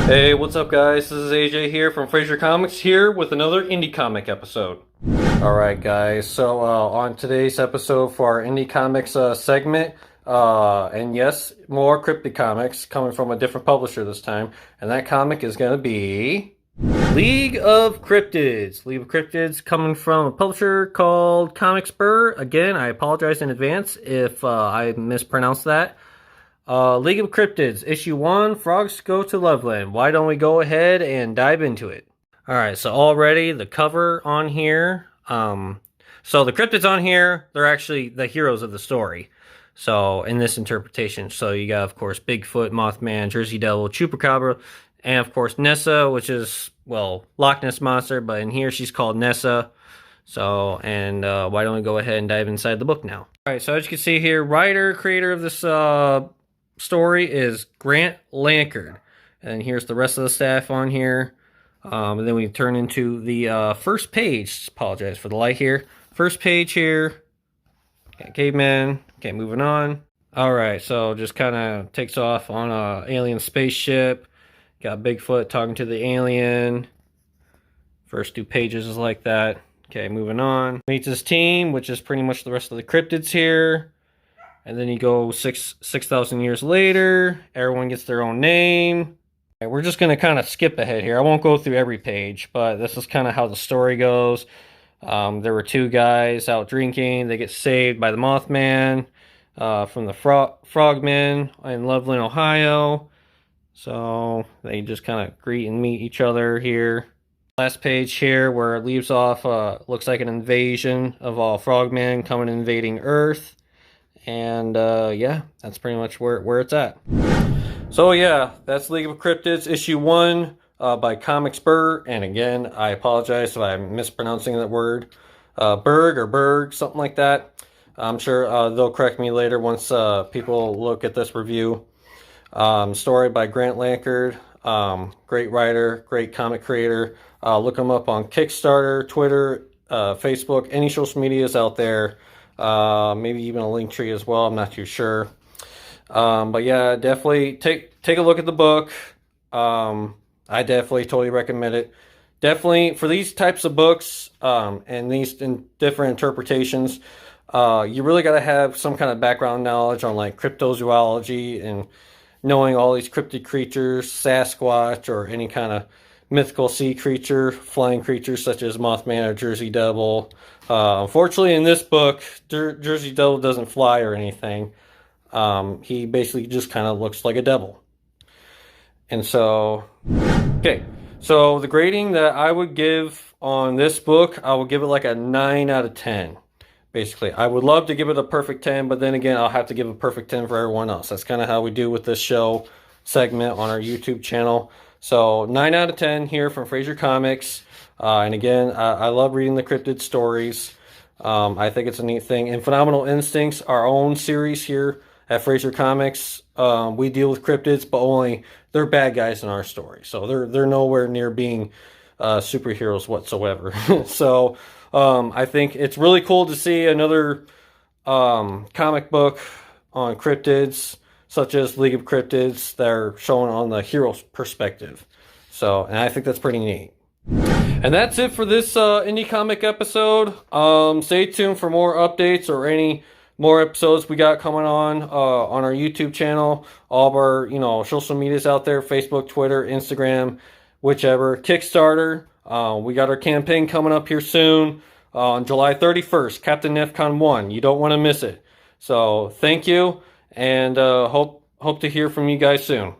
Hey, what's up guys? This is AJ here from Fraser Comics here with another indie comic episode. Alright guys, so on today's episode for our indie comics segment, and yes, more cryptid comics coming from a different publisher this time, and that comic is going to be League of Cryptids. League of Cryptids coming from a publisher called Comic Burgh. Again, I apologize in advance if I mispronounced that. League of Cryptids, Issue 1, Frogs Go to Loveland. Why don't we go ahead and dive into it? Alright, so already the cover on here. So the cryptids on here, they're actually the heroes of the story. So, in this interpretation. So you got, of course, Bigfoot, Mothman, Jersey Devil, Chupacabra, and of course Nessa, which is, well, Loch Ness Monster, but in here she's called Nessa. So, and why don't we go ahead and dive inside the book now? Alright, so as you can see here, writer, creator of this story is Grant Lankard, and here's the rest of the staff on here. And then we turn into the first page. Apologize for the light here. First page here. Got caveman. Okay, moving on. Alright, so just kind of takes off on a alien spaceship. Got Bigfoot talking to the alien. First two pages is like that. Okay, moving on. Meets his team, which is pretty much the rest of the cryptids here. And then you go 6,000 years later. Everyone gets their own name. Okay, we're just going to kind of skip ahead here. I won't go through every page, but this is kind of how the story goes. There were two guys out drinking. They get saved by the Mothman from the Frogmen in Loveland, Ohio. So they just kind of greet and meet each other here. Last page here where it leaves off looks like an invasion of all Frogmen coming invading Earth. And yeah, that's pretty much where it's at. So yeah, that's League of Cryptids, Issue 1 by Comic Burgh. And again, I apologize if I'm mispronouncing that word. Burgh or Burgh, something like that. I'm sure they'll correct me later once people look at this review. Story by Grant Lankard. Great writer, great comic creator. Look him up on Kickstarter, Twitter, Facebook, any social medias out there. Maybe even a link tree as well. I'm not too sure. But yeah, definitely take a look at the book. I definitely totally recommend it. Definitely for these types of books, and these in different interpretations, you really got to have some kind of background knowledge on like cryptozoology and knowing all these cryptid creatures, Sasquatch, or any kind of mythical sea creature, flying creatures such as Mothman or Jersey Devil. Unfortunately, in this book, Jersey Devil doesn't fly or anything. He basically just kind of looks like a devil. And so, okay. So the grading that I would give on this book, I would give it like a 9 out of 10. Basically, I would love to give it a perfect 10, but then again, I'll have to give a perfect 10 for everyone else. That's kind of how we do with this show segment on our YouTube channel. So 9 out of 10 here from Fraser Comics. And again, I love reading the cryptid stories. I think it's a neat thing. And Phenomenal Instincts, our own series here at Fraser Comics, we deal with cryptids, but only they're bad guys in our story. So they're nowhere near being superheroes whatsoever. So I think it's really cool to see another comic book on cryptids, such as League of Cryptids, that are shown on the hero's perspective. So, and I think that's pretty neat. And that's it for this indie comic episode. Stay tuned for more updates or any more episodes we got coming on our YouTube channel. All of our, social medias out there, Facebook, Twitter, Instagram, whichever. Kickstarter. We got our campaign coming up here soon on July 31st, Captain Nephkahn 1. You don't want to miss it. So, thank you. And hope to hear from you guys soon.